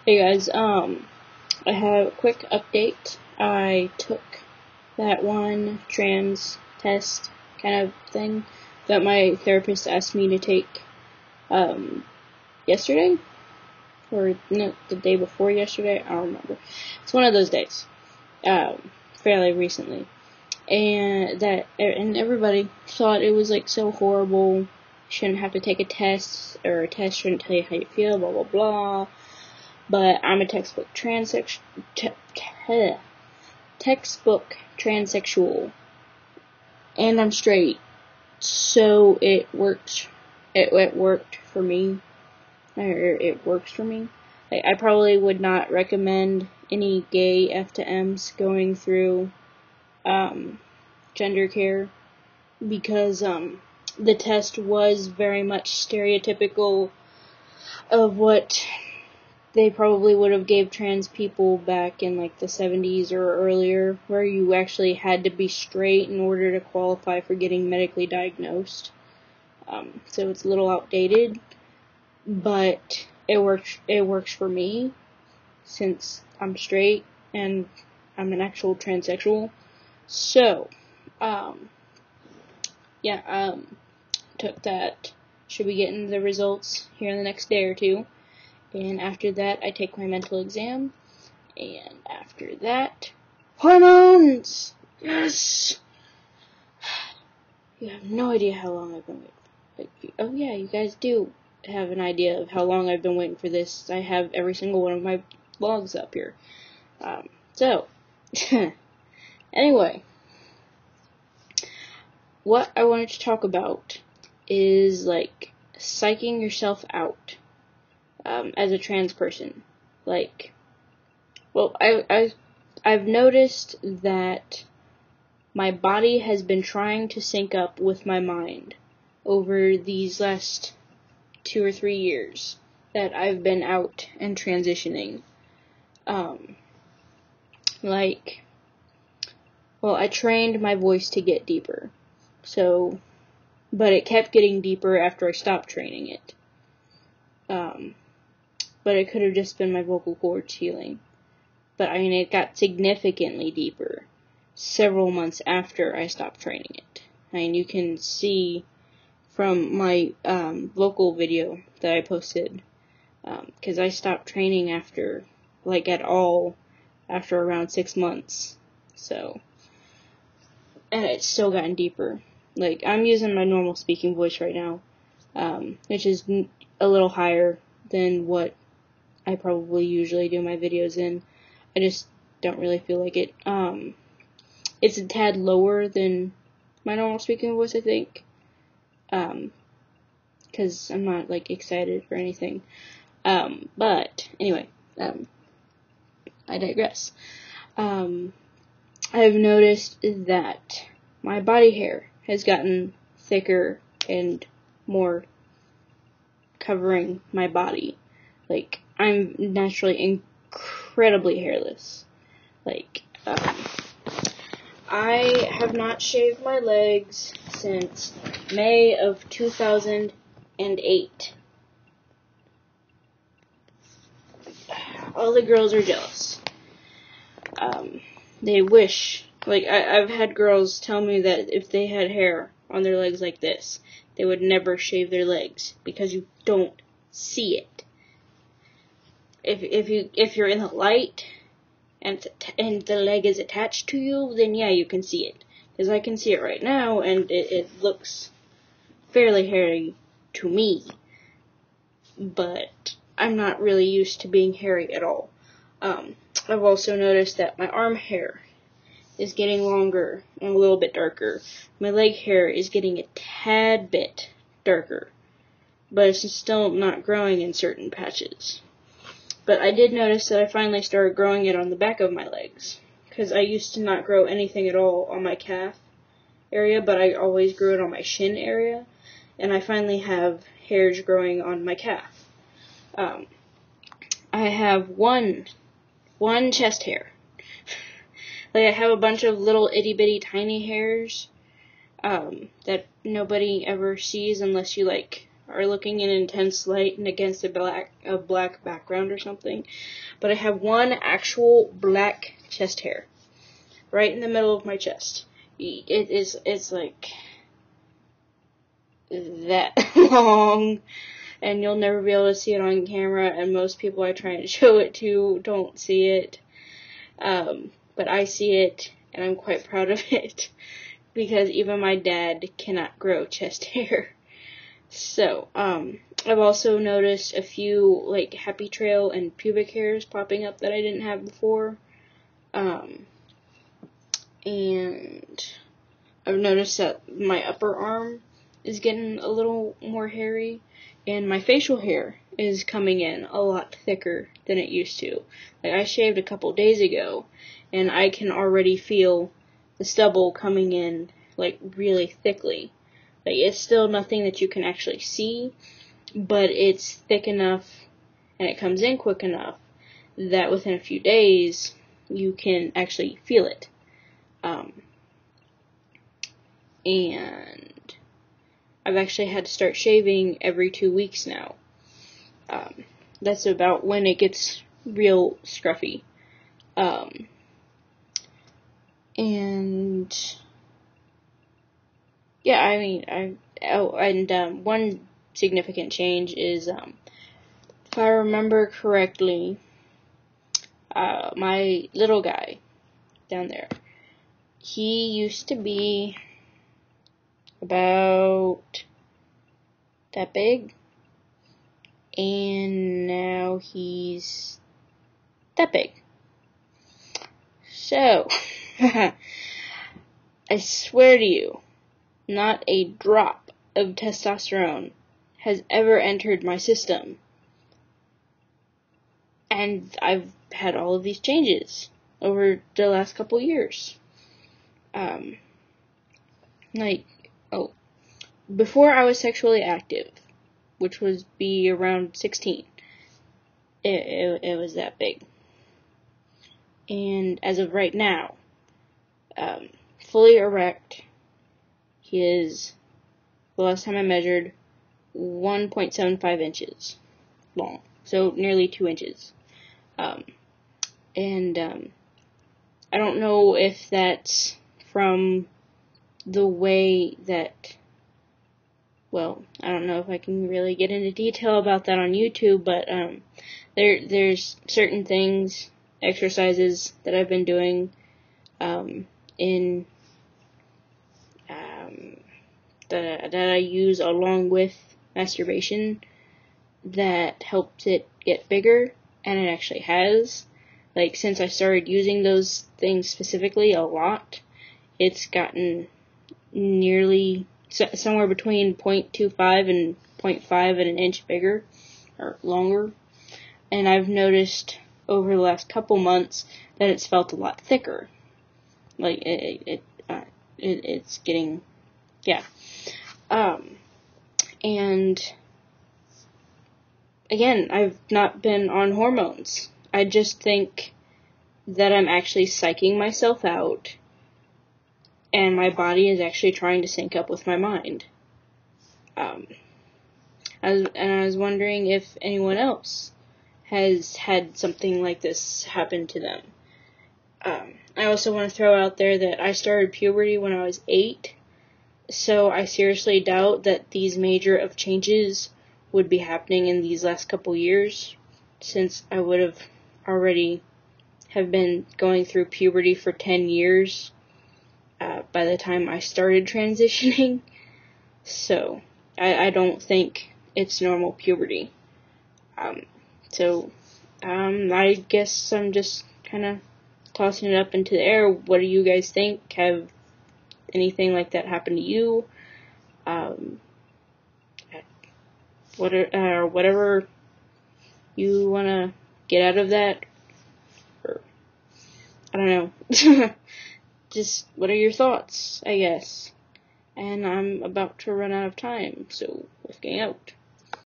Hey guys, I have a quick update. I took that one trans test kind of thing that my therapist asked me to take, yesterday? Or no, the day before yesterday? I don't remember. It's one of those days, fairly recently. And everybody thought it was like so horrible. You shouldn't have to take a test, or a test shouldn't tell you how you feel, blah blah blah. But I'm a textbook transsexual, and I'm straight, so it works. It worked for me, or it works for me. I probably would not recommend any gay F to M's going through gender care, because the test was very much stereotypical of what they probably would have gave trans people back in like the 70s or earlier, where you actually had to be straight in order to qualify for getting medically diagnosed. So it's a little outdated, but it works for me, since I'm straight and I'm an actual transsexual. So, took that. Should be getting the results here in the next day or two. And after that, I take my mental exam. And after that, hormones! Yes! You have no idea how long I've been waiting. Oh yeah, you guys do have an idea of how long I've been waiting for this. I have every single one of my vlogs up here. Anyway. What I wanted to talk about is, like, psyching yourself out. As a trans person. I've noticed that my body has been trying to sync up with my mind over these last 2 or 3 years that I've been out and transitioning. I trained my voice to get deeper. But it kept getting deeper after I stopped training it. But it could have just been my vocal cords healing. But it got significantly deeper several months after I stopped training it. You can see from my vocal video that I posted, because I stopped training after around 6 months. And it's still gotten deeper. I'm using my normal speaking voice right now, which is a little higher than what I probably usually do my videos in. I just don't really feel like it. It's a tad lower than my normal speaking voice, I think. Because I'm not, excited or anything. But, anyway, I digress. I've noticed that my body hair has gotten thicker and more covering my body. I'm naturally incredibly hairless. I have not shaved my legs since May of 2008. All the girls are jealous. They wish. I've had girls tell me that if they had hair on their legs like this, they would never shave their legs, because you don't see it. If you're in the light and the leg is attached to you, then yeah, you can see it. Because I can see it right now, and it looks fairly hairy to me. But I'm not really used to being hairy at all. I've also noticed that my arm hair is getting longer and a little bit darker. My leg hair is getting a tad bit darker, but it's still not growing in certain patches. But I did notice that I finally started growing it on the back of my legs, because I used to not grow anything at all on my calf area, but I always grew it on my shin area, and I finally have hairs growing on my calf. I have one chest hair. I have a bunch of little itty bitty tiny hairs that nobody ever sees unless you are looking in intense light and against a black background or something. But I have one actual black chest hair right in the middle of my chest. It's like that long, and you'll never be able to see it on camera, and most people I try and show it to don't see it. But I see it, and I'm quite proud of it, because even my dad cannot grow chest hair. So, I've also noticed a few, like, happy trail and pubic hairs popping up that I didn't have before. And I've noticed that my upper arm is getting a little more hairy, and my facial hair is coming in a lot thicker than it used to. Like, I shaved a couple days ago, and I can already feel the stubble coming in, like, really thickly. Like, it's still nothing that you can actually see, but it's thick enough, and it comes in quick enough, that within a few days, you can actually feel it. And I've actually had to start shaving every 2 weeks now. That's about when it gets real scruffy. And yeah, I mean, one significant change is, if I remember correctly, my little guy down there, he used to be about that big, and now he's that big. So, I swear to you, not a drop of testosterone has ever entered my system. And I've had all of these changes over the last couple years. Before I was sexually active, which was be around 16, it was that big. And as of right now, fully erect, he is, the last time I measured, 1.75 inches long. So nearly 2 inches. I don't know if that's from the way that, well, I don't know if I can really get into detail about that on YouTube, but there's certain things, exercises that I've been doing that I use along with masturbation that helps it get bigger, and it actually has. Like, since I started using those things specifically a lot, it's gotten nearly somewhere between 0.25 and 0.5 and an inch bigger, or longer. And I've noticed over the last couple months that it's felt a lot thicker. Like, it's getting, yeah. And again, I've not been on hormones. I just think that I'm actually psyching myself out, and my body is actually trying to sync up with my mind. I was wondering if anyone else has had something like this happen to them. I also want to throw out there that I started puberty when I was 8, so I seriously doubt that these major of changes would be happening in these last couple years, since I would have already have been going through puberty for 10 years by the time I started transitioning. So I don't think it's normal puberty. I guess I'm just kind of tossing it up into the air. What do you guys think? Have anything like that happened to you? Whatever you want to get out of that, or I don't know. Just, what are your thoughts, I guess? And I'm about to run out of time, so let's get out.